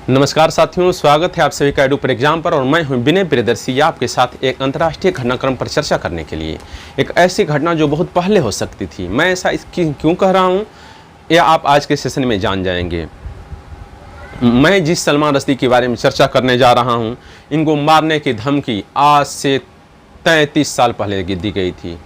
नमस्कार साथियों, स्वागत है आप सभी का एडू एग्जाम पर। और मैं हूं विनय प्रियदर्शी आपके साथ एक अंतर्राष्ट्रीय घटनाक्रम पर चर्चा करने के लिए। एक ऐसी घटना जो बहुत पहले हो सकती थी। मैं ऐसा क्यों कह रहा हूं, यह आप आज के सेशन में जान जाएंगे। मैं जिस सलमान रश्दी के बारे में चर्चा करने जा रहा हूं, इनको मारने की धमकी आज से 33 साल पहले दी गई थी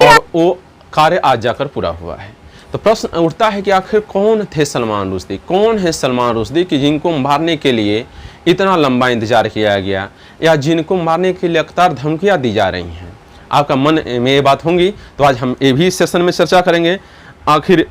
और वो कार्य आज जाकर पूरा हुआ है। तो प्रश्न उठता है कि आखिर कौन थे सलमान रुश्दी, कौन है सलमान रुश्दी कि जिनको मारने के लिए इतना लंबा इंतजार किया गया, या जिनको मारने के लिए लगातार धमकियां दी जा रही हैं। आपका मन में ये बात होंगी, तो आज हम ये भी इस सेशन में चर्चा करेंगे। आखिर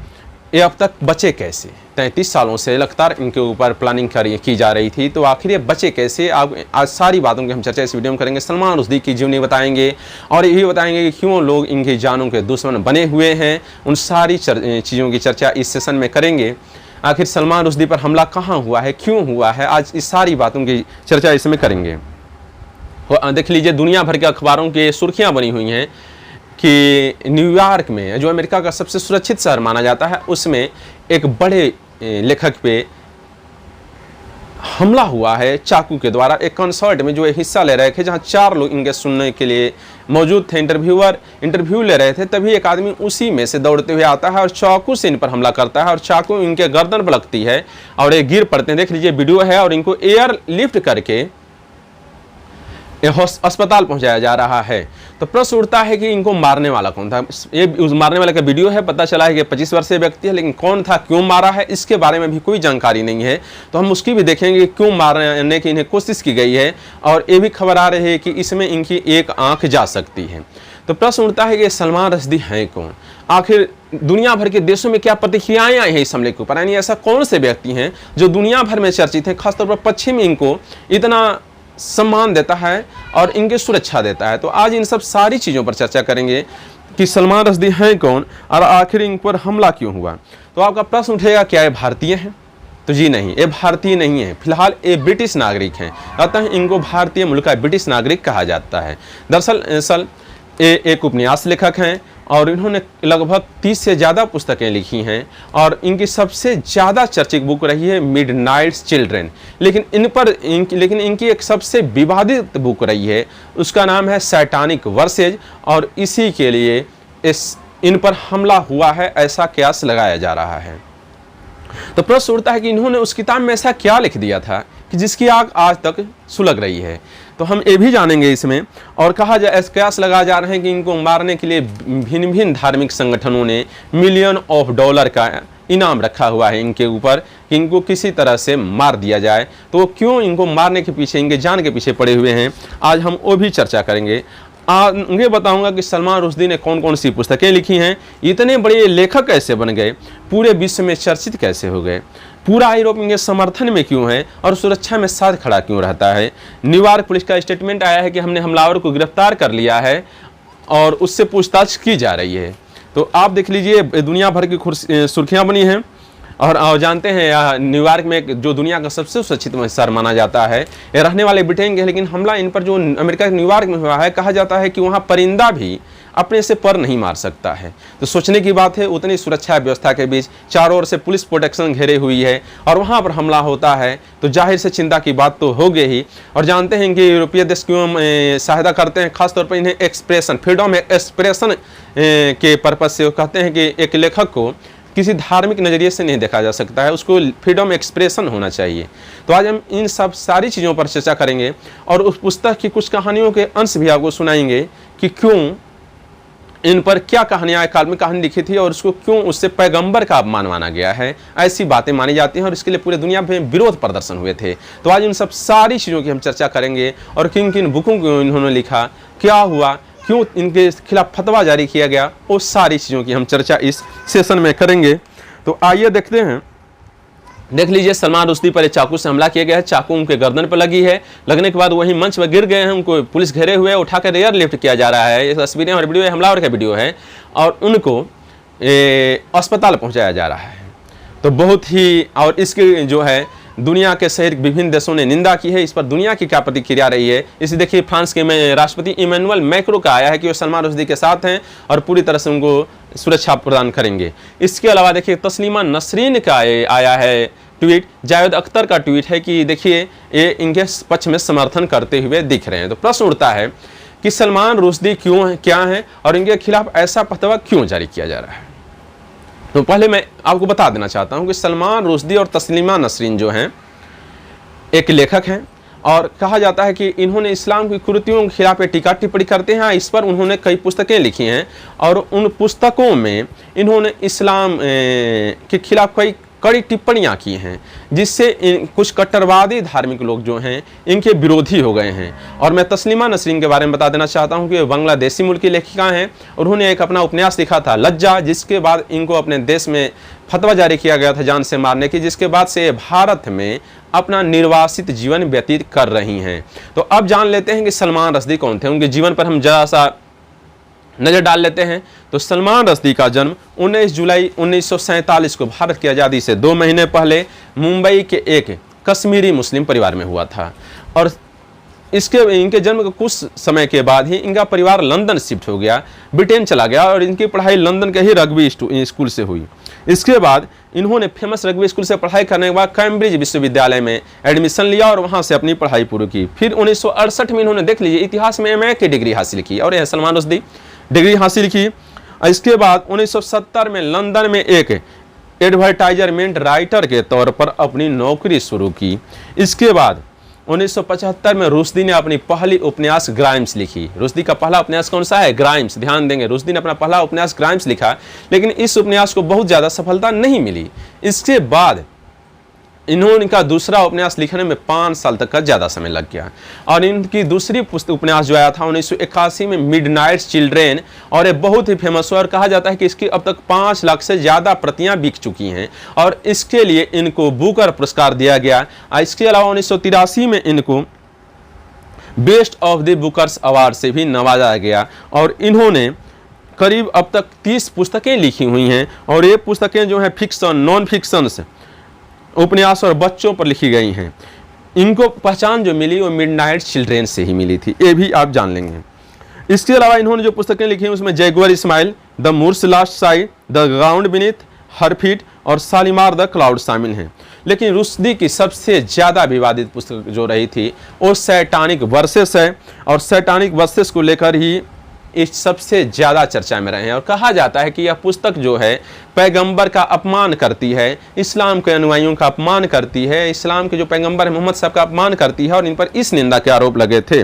ये अब तक बचे कैसे? 33 सालों से लगातार इनके ऊपर प्लानिंग की जा रही थी, तो आखिर ये बचे कैसे? आज सारी बातों की हम चर्चा इस वीडियो में करेंगे। सलमान रुश्दी की जीवनी बताएंगे और ये भी बताएंगे कि क्यों लोग इनकी जानों के दुश्मन बने हुए हैं। उन सारी चीज़ों की चर्चा इस सेशन में करेंगे। आखिर सलमान रुश्दी पर हमला कहाँ हुआ है, क्यों हुआ है, आज इस सारी बातों की चर्चा इसमें करेंगे। देख लीजिए, दुनिया भर के अखबारों की सुर्खियाँ बनी हुई हैं कि न्यूयॉर्क में, जो अमेरिका का सबसे सुरक्षित शहर माना जाता है, उसमें एक बड़े लेखक पे हमला हुआ है चाकू के द्वारा। एक कॉन्सर्ट में जो हिस्सा ले रहे थे, जहां 4 लोग इनके सुनने के लिए मौजूद थे, इंटरव्यूअर इंटरव्यू ले रहे थे, तभी एक आदमी उसी में से दौड़ते हुए आता है और चाकू से इन पर हमला करता है और चाकू इनके गर्दन पर लगती है और ये गिर पड़ते हैं। देख लीजिए वीडियो है। और इनको एयर लिफ्ट करके अस्पताल पहुंचाया जा रहा है। तो प्रश्न उठता है कि इनको मारने वाला कौन था। ये उस मारने वाले का वीडियो है, पता चला है कि 25 वर्षीय व्यक्ति है, लेकिन कौन था, क्यों मारा है, इसके बारे में भी कोई जानकारी नहीं है। तो हम उसकी भी देखेंगे क्यों मारने की इन्हें कोशिश की गई है। और ये भी खबर आ रही है कि इसमें इनकी एक आंख जा सकती है। तो प्रश्न उठता है कि सलमान रश्दी हैं कौन? आखिर दुनिया भर के देशों में क्या प्रतिक्रियाएं आई हैं इस हमले के ऊपर? यानी ऐसा कौन से व्यक्ति हैं जो दुनिया भर में चर्चित हैं, खासतौर पर पश्चिम इनको इतना सम्मान देता है और इनकी सुरक्षा देता है। तो आज इन सब सारी चीज़ों पर चर्चा करेंगे कि सलमान रश्दी हैं कौन और आखिर इन पर हमला क्यों हुआ। तो आपका प्रश्न उठेगा, क्या ये भारतीय हैं? तो जी नहीं, ये भारतीय नहीं है। फिलहाल ये ब्रिटिश नागरिक हैं, अतः इनको भारतीय मूल का ब्रिटिश नागरिक कहा जाता है। दरअसल ये एक उपन्यास लेखक हैं और इन्होंने लगभग 30 से ज़्यादा पुस्तकें लिखी हैं और इनकी सबसे ज़्यादा चर्चित बुक रही है मिडनाइट चिल्ड्रन। लेकिन इनकी एक सबसे विवादित बुक रही है, उसका नाम है सैटानिक वर्सेज, और इसी के लिए इन पर हमला हुआ है, ऐसा कयास लगाया जा रहा है। तो प्रश्न उठता है कि इन्होंने उस किताब में ऐसा क्या लिख दिया था कि जिसकी आग आज तक सुलग रही है। तो हम ये भी जानेंगे इसमें। और कहा जाए, कयास लगाए जा रहे हैं कि इनको मारने के लिए भिन्न भिन्न धार्मिक संगठनों ने $मिलियन का इनाम रखा हुआ है इनके ऊपर कि इनको किसी तरह से मार दिया जाए। तो क्यों इनको मारने के पीछे, इनके जान के पीछे पड़े हुए हैं, आज हम वो भी चर्चा करेंगे। आगे बताऊंगा कि सलमान रुश्दी ने कौन कौन सी पुस्तकें लिखी हैं, इतने बड़े लेखक कैसे बन गए, पूरे विश्व में चर्चित कैसे हो गए, पूरा यूरोप इनके समर्थन में क्यों है और सुरक्षा में साथ खड़ा क्यों रहता है। न्यूयॉर्क पुलिस का स्टेटमेंट आया है कि हमने हमलावर को गिरफ्तार कर लिया है और उससे पूछताछ की जा रही है। तो आप देख लीजिए, दुनिया भर की सुर्खियाँ बनी हैं। और जानते हैं, न्यूयॉर्क में जो दुनिया का सबसे सुरक्षित शहर माना जाता है, ये रहने वाले ब्रिटेन के, लेकिन हमला इन पर जो अमेरिका के न्यूयॉर्क में हुआ है, कहा जाता है कि वहाँ परिंदा भी अपने से पर नहीं मार सकता है। तो सोचने की बात है, उतनी सुरक्षा व्यवस्था के बीच चारों ओर से पुलिस प्रोटेक्शन घेरे हुई है और वहाँ पर हमला होता है, तो जाहिर से चिंता की बात तो हो गई ही। और जानते हैं कि यूरोपीय देश क्यों सहायता करते हैं, खासतौर पर इन्हें एक्सप्रेशन, फ्रीडम एक्सप्रेशन के पर्पज से। कहते हैं कि एक लेखक को किसी धार्मिक नज़रिए से नहीं देखा जा सकता है, उसको फ्रीडम एक्सप्रेशन होना चाहिए। तो आज हम इन सब सारी चीज़ों पर चर्चा करेंगे और उस पुस्तक की कुछ कहानियों के अंश भी आपको सुनाएंगे कि क्यों इन पर, क्या कहानियाँ, काल्पनिक कहानी लिखी थी और उसको क्यों उससे पैगंबर का अपमान माना गया है, ऐसी बातें मानी जाती हैं और इसके लिए पूरे दुनिया में विरोध प्रदर्शन हुए थे। तो आज इन सब सारी चीज़ों की हम चर्चा करेंगे और किन किन बुकों को इन्होंने लिखा, क्या हुआ, क्यों इनके खिलाफ फतवा जारी किया गया, वो सारी चीज़ों की हम चर्चा इस सेशन में करेंगे। तो आइए देखते हैं। देख लीजिए, सलमान रुश्दी पर चाकू से हमला किया गया है। चाकू उनके गर्दन पर लगी है, लगने के बाद वही मंच पर गिर गए हैं, उनको पुलिस घेरे हुए उठाकर एयर लिफ्ट किया जा रहा है। ये तस्वीरें और वीडियो हमलावर का वीडियो है और उनको अस्पताल पहुँचाया जा रहा है। तो बहुत ही, और इसके जो है दुनिया के सहित विभिन्न देशों ने निंदा की है। इस पर दुनिया की क्या प्रतिक्रिया रही है, इसे देखिए। फ्रांस के राष्ट्रपति इमैनुअल मैक्रों का आया है कि वो सलमान रुश्दी के साथ हैं और पूरी तरह से उनको सुरक्षा प्रदान करेंगे। इसके अलावा देखिए, तस्लीमा नसरीन का आया है ट्वीट जावेद अख्तर का ट्वीट है कि देखिए ये इनके पक्ष में समर्थन करते हुए दिख रहे हैं। तो प्रश्न उठता है कि सलमान रुश्दी क्या है और इनके खिलाफ ऐसा फतवा क्यों जारी किया जा रहा है। तो पहले मैं आपको बता देना चाहता हूं कि सलमान रुश्दी और तस्लीमा नसरीन जो हैं एक लेखक हैं और कहा जाता है कि इन्होंने इस्लाम की कुरीतियों के खिलाफ टीका टिप्पणी करते हैं। इस पर उन्होंने कई पुस्तकें लिखी हैं और उन पुस्तकों में इन्होंने इस्लाम के खिलाफ कई कड़ी टिप्पणियां की हैं, जिससे कुछ कट्टरवादी धार्मिक लोग जो हैं इनके विरोधी हो गए हैं। और मैं तस्लीमा नसरीन के बारे में बता देना चाहता हूं कि वे बांग्लादेशी मूल की लेखिका हैं। उन्होंने एक अपना उपन्यास लिखा था लज्जा, जिसके बाद इनको अपने देश में फतवा जारी किया गया था जान से मारने की, जिसके बाद से भारत में अपना निर्वासित जीवन व्यतीत कर रही हैं। तो अब जान लेते हैं कि सलमान रुश्दी कौन थे, उनके जीवन पर हम जरा सा नज़र डाल लेते हैं। तो सलमान रुश्दी का जन्म 19 जुलाई 1947 को भारत की आज़ादी से 2 महीने पहले मुंबई के एक कश्मीरी मुस्लिम परिवार में हुआ था और इनके जन्म के कुछ समय के बाद ही इनका परिवार लंदन शिफ्ट हो गया, ब्रिटेन चला गया और इनकी पढ़ाई लंदन के ही रग्बी स्कूल से हुई। इसके बाद इन्होंने फेमस रग्बी स्कूल से पढ़ाई करने के बाद कैम्ब्रिज विश्वविद्यालय में एडमिशन लिया और वहां से अपनी पढ़ाई पूरी की। फिर 1968 में इन्होंने देख लीजिए इतिहास में MA की डिग्री हासिल की और यह सलमान रुश्दी डिग्री हासिल की। इसके बाद 1970 में लंदन में एक एडवर्टाइजमेंट राइटर के तौर पर अपनी नौकरी शुरू की। इसके बाद 1975 में रुश्दी ने अपनी पहली उपन्यास ग्राइम्स लिखी। रुश्दी का पहला उपन्यास कौन सा है? ग्राइम्स। ध्यान देंगे, रुश्दी ने अपना पहला उपन्यास ग्राइम्स लिखा, लेकिन इस उपन्यास को बहुत ज़्यादा सफलता नहीं मिली। इसके बाद इनका दूसरा उपन्यास लिखने में 5 साल तक का ज़्यादा समय लग गया और इनकी दूसरी उपन्यास जो आया था 1981 में मिडनाइट चिल्ड्रेन, और ये बहुत ही फेमस हुआ और कहा जाता है कि इसकी अब तक 5 लाख से ज़्यादा प्रतियां बिक चुकी हैं और इसके लिए इनको बुकर पुरस्कार दिया गया। इसके अलावा 1983 में इनको best of the Booker's award से भी नवाजा गया और इन्होंने करीब अब तक 30 पुस्तकें लिखी हुई हैं और ये पुस्तकें जो हैं फिक्शन, नॉन फिक्शन उपन्यास और बच्चों पर लिखी गई हैं। इनको पहचान जो मिली वो मिडनाइट चिल्ड्रेन से ही मिली थी, ये भी आप जान लेंगे। इसके अलावा इन्होंने जो पुस्तकें लिखी हैं उसमें jaguar smile, the Moor's last side, the ground beneath her feet और शालीमार द क्लाउड शामिल हैं। लेकिन रुश्दी की सबसे ज़्यादा विवादित पुस्तक जो रही थी वो सैटानिक वर्सेस है और सैटानिक वर्सेस को लेकर ही इस सबसे ज़्यादा चर्चा में रहे हैं और कहा जाता है कि यह पुस्तक जो है पैगंबर का अपमान करती है, इस्लाम के अनुयायियों का अपमान करती है, इस्लाम के जो पैगंबर है मोहम्मद साहब का अपमान करती है और इन पर इस निंदा के आरोप लगे थे।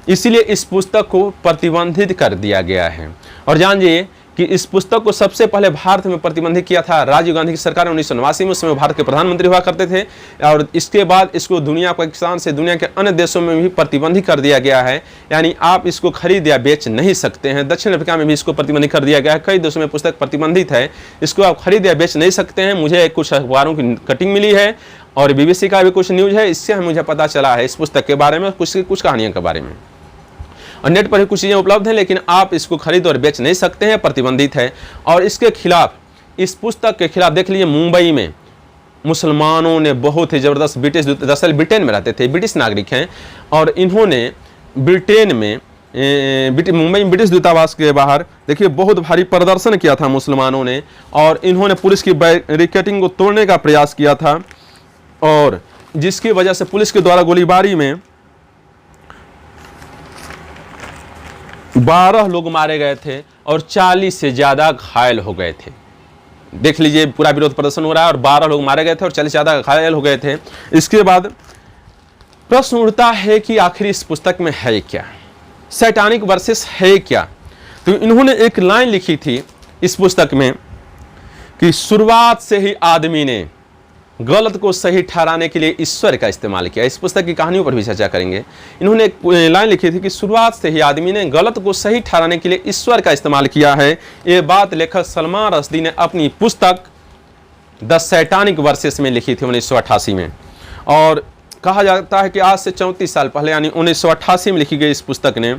इसीलिए इस पुस्तक को प्रतिबंधित कर दिया गया है। और जानिए कि इस पुस्तक को सबसे पहले भारत में प्रतिबंधित किया था राजीव गांधी की सरकार ने 1989 में, उस समय भारत के प्रधानमंत्री हुआ करते थे और इसके बाद इसको दुनिया पाकिस्तान से दुनिया के अन्य देशों में भी प्रतिबंधित कर दिया गया है, यानी आप इसको खरीद या बेच नहीं सकते हैं। दक्षिण अफ्रीका में भी इसको प्रतिबंधित कर दिया गया है, कई देशों में पुस्तक प्रतिबंधित है, इसको आप खरीद या बेच नहीं सकते हैं। मुझे कुछ अखबारों की कटिंग मिली है और BBC का भी कुछ न्यूज़ है, इससे मुझे पता चला है इस पुस्तक के बारे में, कुछ कहानियों के बारे में। और नेट पर ही कुछ चीज़ें उपलब्ध हैं, लेकिन आप इसको खरीद और बेच नहीं सकते हैं, प्रतिबंधित है। और इसके खिलाफ, इस पुस्तक के खिलाफ देख लीजिए मुंबई में मुसलमानों ने बहुत ही ज़बरदस्त दरअसल ब्रिटेन में रहते थे, ब्रिटिश नागरिक हैं और इन्होंने ब्रिटेन में मुंबई में ब्रिटिश दूतावास के बाहर देखिए बहुत भारी प्रदर्शन किया था मुसलमानों ने और इन्होंने पुलिस की बैरिकेडिंग को तोड़ने का प्रयास किया था और जिसकी वजह से पुलिस के द्वारा गोलीबारी में 12 लोग मारे गए थे और 40 से ज़्यादा घायल हो गए थे। देख लीजिए पूरा विरोध प्रदर्शन हो रहा है और 12 लोग मारे गए थे और 40 से ज़्यादा घायल हो गए थे। इसके बाद प्रश्न उठता है कि आखिर इस पुस्तक में है क्या, सैटानिक वर्सेस है क्या। तो इन्होंने एक लाइन लिखी थी इस पुस्तक में कि शुरुआत से ही आदमी ने गलत को सही ठहराने के लिए ईश्वर का इस्तेमाल किया। इस पुस्तक की कहानियों पर भी चर्चा करेंगे। इन्होंने एक लाइन लिखी थी कि शुरुआत से ही आदमी ने गलत को सही ठहराने के लिए ईश्वर का इस्तेमाल किया है। ये बात लेखक सलमान रुश्दी ने अपनी पुस्तक द सैटानिक वर्सेस में लिखी थी 1988 में और कहा जाता है कि आज से 34 साल पहले यानी 1988 में लिखी गई इस पुस्तक ने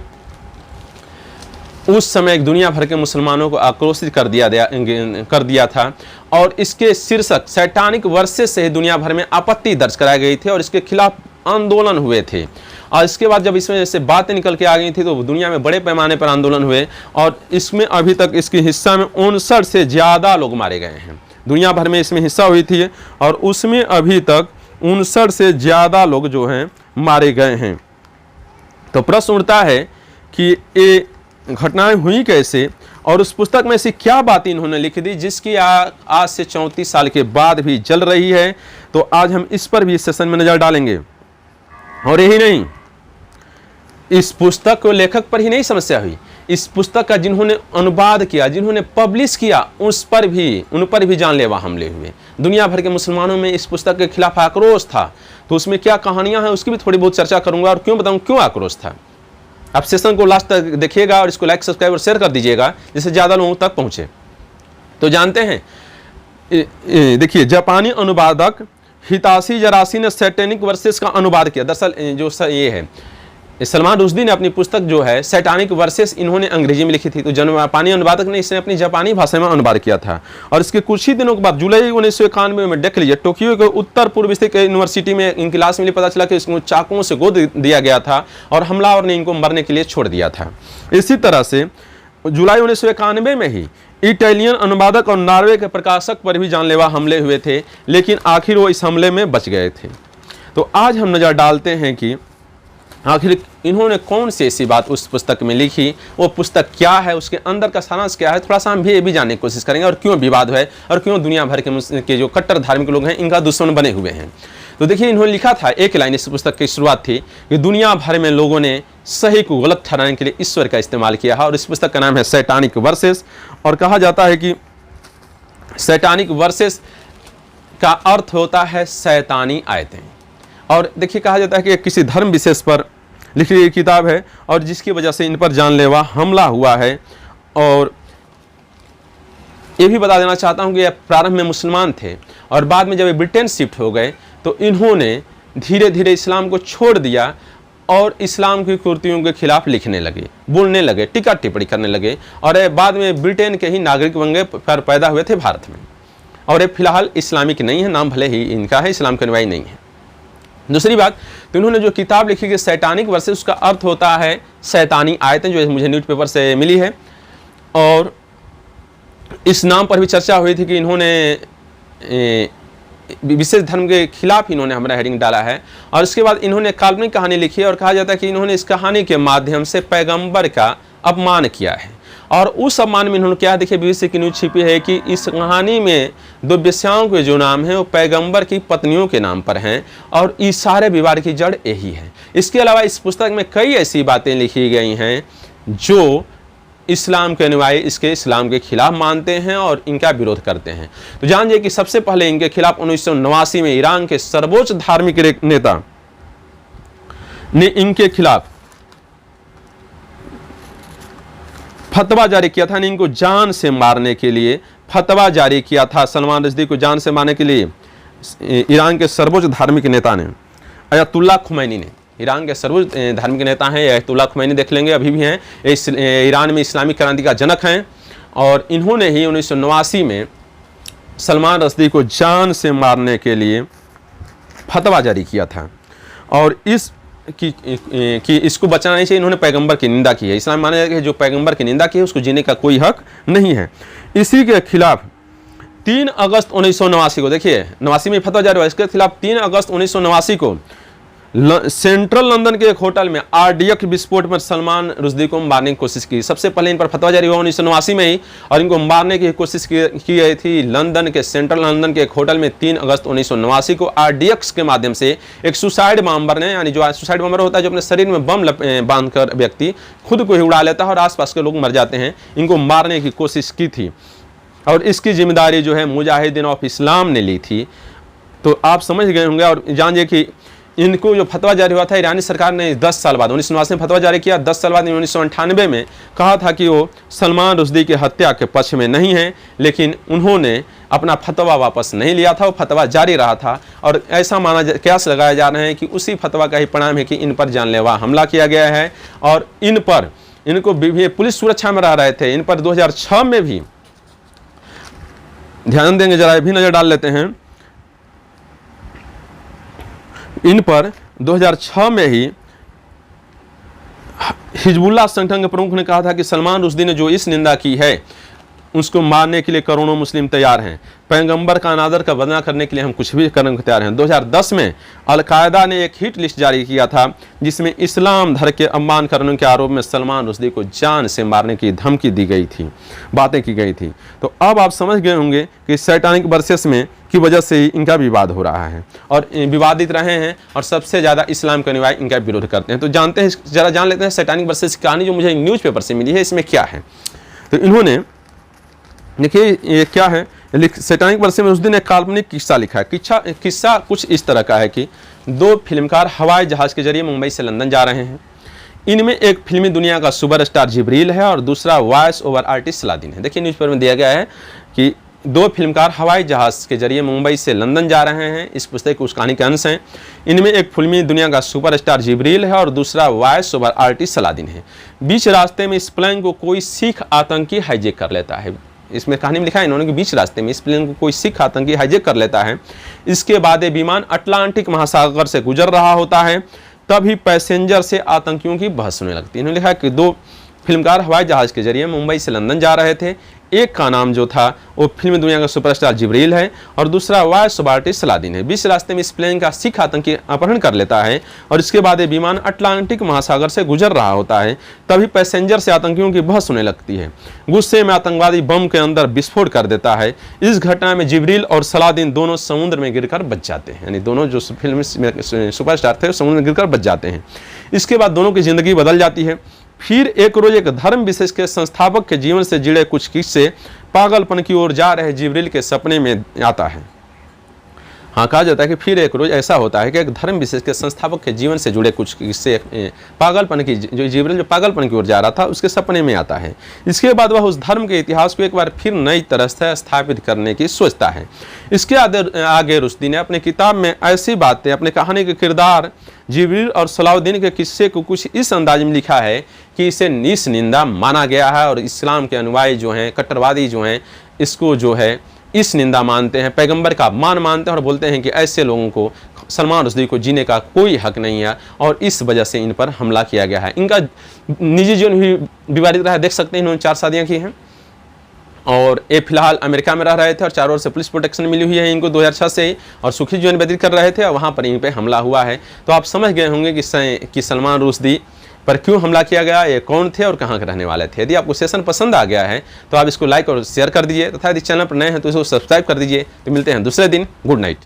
उस समय दुनिया भर के मुसलमानों को आक्रोशित कर दिया था और इसके शीर्षक सैटानिक वर्सेस से दुनिया भर में आपत्ति दर्ज कराई गई थी और इसके खिलाफ आंदोलन हुए थे। और इसके बाद जब इसमें जैसे बातें निकल के आ गई थी तो दुनिया में बड़े पैमाने पर आंदोलन हुए और इसमें अभी तक इसके हिस्सा में 59 से ज़्यादा लोग मारे गए हैं। दुनिया भर में इसमें हिस्सा हुई थी और उसमें अभी तक 59 से ज़्यादा लोग जो हैं मारे गए हैं। तो प्रश्न उठता है कि ये घटनाएं हुई कैसे और उस पुस्तक में से क्या बात इन्होंने लिख दी जिसकी आज से 34 साल के बाद भी चल रही है। तो आज हम इस पर भी इस सेशन में नज़र डालेंगे। और यही नहीं, इस पुस्तक को लेखक पर ही नहीं समस्या हुई, इस पुस्तक का जिन्होंने अनुवाद किया, जिन्होंने पब्लिश किया, उन पर भी जानलेवा हमले हुए। दुनिया भर के मुसलमानों में इस पुस्तक के खिलाफ आक्रोश था। तो उसमें क्या कहानियां हैं उसकी भी थोड़ी बहुत चर्चा करूंगा और क्यों बताऊं क्यों आक्रोश था। आप सेशन को लास्ट तक देखिएगा और इसको लाइक, सब्सक्राइब और शेयर कर दीजिएगा जिससे ज़्यादा लोगों तक पहुँचे। तो जानते हैं, देखिए, जापानी अनुवादक हिताशी जरासी ने सैटेनिक वर्सेस का अनुवाद किया। दरअसल जो ये है, सलमान रुश्दी ने अपनी पुस्तक जो है सैटानिक वर्सेस इन्होंने अंग्रेजी में लिखी थी। तो जापानी अनुवादक ने इसे अपनी जापानी भाषा में अनुवाद किया था। और इसके कुछ ही दिनों के बाद जुलाई 1991 में देख लीजिए, टोक्यो के उत्तर पूर्व स्थित यूनिवर्सिटी में इनकी लाश मिली। पता चला कि इसको चाकुओं से गोद दिया गया था और हमलावर ने इनको मरने के लिए छोड़ दिया था। इसी तरह से जुलाई 1991 में ही इटालियन अनुवादक और नॉर्वे के प्रकाशक पर भी जानलेवा हमले हुए थे, लेकिन आखिर वो इस हमले में बच गए थे। तो आज हम नज़र डालते हैं कि आखिर इन्होंने कौन सी ऐसी बात उस पुस्तक में लिखी, वो पुस्तक क्या है, उसके अंदर का सारांश क्या है। थोड़ा सा हम भी ये भी जानने की कोशिश करेंगे और क्यों विवाद है और क्यों दुनिया भर के जो कट्टर धार्मिक लोग हैं इनका दुश्मन बने हुए हैं। तो देखिए, इन्होंने लिखा था, एक लाइन इस पुस्तक की शुरुआत थी कि दुनिया भर में लोगों ने सही को गलत ठहराने के लिए ईश्वर का इस्तेमाल किया है। और इस पुस्तक का नाम है सैटानिक वर्सेस। और कहा जाता है कि सैटानिक वर्सेस का अर्थ होता है शैतानी आयतें। और देखिए, कहा जाता है कि किसी धर्म विशेष पर लिखी गई किताब है और जिसकी वजह से इन पर जानलेवा हमला हुआ है। और ये भी बता देना चाहता हूँ कि प्रारंभ में मुसलमान थे और बाद में जब ये ब्रिटेन शिफ्ट हो गए तो इन्होंने धीरे धीरे इस्लाम को छोड़ दिया और इस्लाम की कुरीतियों के खिलाफ लिखने लगे, बोलने लगे, टीका टिप्पणी करने लगे। और बाद में ब्रिटेन के ही नागरिक बन गए, पर पैदा हुए थे भारत में। और ये फिलहाल इस्लामिक नहीं है, नाम भले ही इनका है, इस्लाम के अनुयायी नहीं है। दूसरी बात, तो इन्होंने जो किताब लिखी कि सैटानिक वर्सेस, उसका अर्थ होता है शैतानी आयतें, जो मुझे न्यूज़पेपर से मिली है। और इस नाम पर भी चर्चा हुई थी कि इन्होंने विशेष धर्म के खिलाफ इन्होंने हमारा हेडिंग डाला है। और इसके बाद इन्होंने काल्पनिक कहानी लिखी है और कहा जाता है कि इन्होंने इस कहानी के माध्यम से पैगंबर का अपमान किया है। और उस अपमान में इन्होंने क्या, देखिए BBC की न्यूज़ छिपी है कि इस कहानी में 2 वेश्याओं के जो नाम हैं वो पैगंबर की पत्नियों के नाम पर हैं और इस सारे विवाद की जड़ यही है। इसके अलावा इस पुस्तक में कई ऐसी बातें लिखी गई हैं जो इस्लाम के अनुयायी इसके इस्लाम के खिलाफ मानते हैं और इनका विरोध करते हैं। तो जानिए कि सबसे पहले इनके खिलाफ 1989 में ईरान के सर्वोच्च धार्मिक नेता ने इनके खिलाफ फतवा जारी किया था, इनको जान से मारने के लिए फतवा जारी किया था। सलमान रुश्दी को जान से मारने के लिए ईरान के सर्वोच्च धार्मिक नेता ने, अयतुल्ला खुमैनी ने, ईरान के सर्वोच्च धार्मिक नेता हैं अयतुल्ला खुमैनी, देख लेंगे, अभी भी हैं, ईरान में इस्लामिक क्रांति का जनक हैं। और इन्होंने ही 1989 में सलमान रुश्दी को जान से मारने के लिए फतवा जारी किया था। और कि इसको बचाना नहीं चाहिए, इन्होंने पैगंबर की निंदा की है। इस्लाम माना जाता है कि जो पैगंबर की निंदा की है उसको जीने का कोई हक नहीं है। इसी के खिलाफ 3 अगस्त 1989 को, देखिए 89 में फतवा जारी हुआ, इसके खिलाफ 3 अगस्त 1989 को सेंट्रल लंदन के एक होटल में RDX विस्फोट में सलमान रुश्दी को मारने की कोशिश की। सबसे पहले इन पर फतवा जारी हुआ 1989 में ही और इनको मारने की कोशिश की गई थी लंदन के, सेंट्रल लंदन के एक होटल में 3 अगस्त 1989 को RDX के माध्यम से एक सुसाइड बॉम्बर ने, यानी जो सुसाइड बॉम्बर होता है जो अपने शरीर में बम बांधकर व्यक्ति खुद को ही उड़ा लेता है और आसपास के लोग मर जाते हैं, इनको मारने की कोशिश की थी। और इसकी जिम्मेदारी जो है मुजाहिदीन ऑफ इस्लाम ने ली थी। तो आप समझ गए होंगे। और जानिए कि इनको जो फतवा जारी हुआ था, ईरानी सरकार ने 10 साल बाद 1989 में फतवा जारी किया। 10 साल बाद 1998 में कहा था कि वो सलमान रुश्दी की हत्या के पक्ष में नहीं है, लेकिन उन्होंने अपना फतवा वापस नहीं लिया था, वो फतवा जारी रहा था। और ऐसा कयास लगाया जा रहा है कि उसी फतवा का ही परिणाम है कि इन पर जानलेवा हमला किया गया है। और इनको पुलिस सुरक्षा में रह रहे थे। इन पर 2006 में भी, ध्यान देंगे जरा, भी नज़र डाल लेते हैं, इन पर 2006 में ही हिजबुल्लाह संगठन के प्रमुख ने कहा था कि सलमान रुश्दी ने जो इस निंदा की है उसको मारने के लिए करोड़ों मुस्लिम तैयार हैं। पैगंबर का अनादर का बदला करने के लिए हम कुछ भी करने को तैयार हैं। 2010 में अलकायदा ने एक हिट लिस्ट जारी किया था जिसमें इस्लाम धर्म के अपमान करने के आरोप में सलमान रुश्दी को जान से मारने की धमकी दी गई थी, बातें की गई थी। तो अब आप समझ गए होंगे कि सैटानिक वर्सेस में की वजह से ही इनका विवाद हो रहा है और विवादित रहे हैं और सबसे ज़्यादा इस्लाम के अनुयायी इनका विरोध करते हैं। तो जानते हैं, जरा जान लेते हैं सैटानिक वर्सेस की कहानी जो मुझे न्यूज़पेपर से मिली है, इसमें क्या है। तो इन्होंने देखिए ये क्या है, सैटानिक वर्सेस में उस दिन एक काल्पनिक किस्सा लिखा है। किस्सा कुछ इस तरह का है कि दो फिल्मकार हवाई जहाज़ के जरिए मुंबई से लंदन जा रहे हैं। इनमें एक फिल्मी दुनिया का सुपरस्टार जिब्रील है और दूसरा वॉइस ओवर आर्टिस्ट सलादीन है। देखिए न्यूज़पेपर में दिया गया है कि दो फिल्मकार हवाई जहाज़ के जरिए मुंबई से लंदन जा रहे हैं। इस पुस्तक उस कहानी के अंश हैं। इनमें एक फिल्मी दुनिया का सुपरस्टार जिब्रील है और दूसरा वॉइस ओवर आर्टिस्ट सलादीन है। बीच रास्ते में इस प्लेन को कोई सिख आतंकी हाईजैक कर लेता है। इसमें कहानी में लिखा है इन्होंने कि बीच रास्ते में इस प्लेन को कोई सिख आतंकी हाईजैक कर लेता है। इसके बाद ये विमान अटलांटिक महासागर से गुजर रहा होता है, तभी पैसेंजर से आतंकियों की बहस होने लगती है। इन्होंने लिखा कि दो फिल्मकार हवाई जहाज़ के जरिए मुंबई से लंदन जा रहे थे। एक का नाम जो था वो फिल्म दुनिया का सुपरस्टार जिब्रील है और दूसरा वॉइस ओवर आर्टिस्ट सलादीन है। बीच रास्ते में इस प्लेन का सिख आतंकी अपहरण कर लेता है और इसके बाद ये विमान अटलांटिक महासागर से गुजर रहा होता है, तभी पैसेंजर से आतंकियों की बहस होने लगती है। गुस्से में आतंकवादी बम के अंदर विस्फोट कर देता है। इस घटना में जिब्रील और सलादीन दोनों समुद्र में गिरकर बच जाते हैं, यानी दोनों जो फिल्म में सुपरस्टार थे समुद्र में गिरकर बच जाते हैं। इसके बाद दोनों की जिंदगी बदल जाती है। फिर एक रोज एक धर्म विशेष के संस्थापक के जीवन से जुड़े कुछ किस्से पागलपन की ओर जा रहे जिब्रील के सपने में आता है। हाँ, कहा जाता है कि फिर एक रोज ऐसा होता है कि एक धर्म विशेष के संस्थापक के जीवन से जुड़े कुछ किस्से पागलपन की जो जिब्रील जो पागलपन की ओर जा रहा था उसके सपने में आता है। इसके बाद वह उस धर्म के इतिहास को एक बार फिर नई तरह से स्थापित करने की सोचता है। इसके आगे रुश्दी ने अपनी किताब में ऐसी बातें अपने कहानी के किरदार जिब्रील और सलाउद्दीन के किस्से को कुछ इस अंदाज में लिखा है कि इसे नीच निंदा माना गया है और इस्लाम के अनुयायी जो हैं, कट्टरवादी जो हैं, इसको जो है इस निंदा मानते हैं, पैगंबर का अपमान मानते हैं और बोलते हैं कि ऐसे लोगों को, सलमान रुश्दी को जीने का कोई हक नहीं है और इस वजह से इन पर हमला किया गया है। इनका निजी जीवन भी विवादित रहा है, देख सकते हैं इन्होंने 4 शादियाँ की हैं और ये फिलहाल अमेरिका में रह रहे थे और चारों ओर से पुलिस प्रोटेक्शन मिली हुई है इनको 2006 से ही, और सुखी जीवन व्यतीत कर रहे थे और वहाँ पर इन पर हमला हुआ है। तो आप समझ गए होंगे कि सलमान रुश्दी पर क्यों हमला किया गया, ये कौन थे और कहाँ के रहने वाले थे। यदि आपको सेशन पसंद आ गया है तो आप इसको लाइक और शेयर कर दीजिए तथा यदि चैनल पर नए हैं तो इसको सब्सक्राइब कर दीजिए। तो मिलते हैं दूसरे दिन। Good night.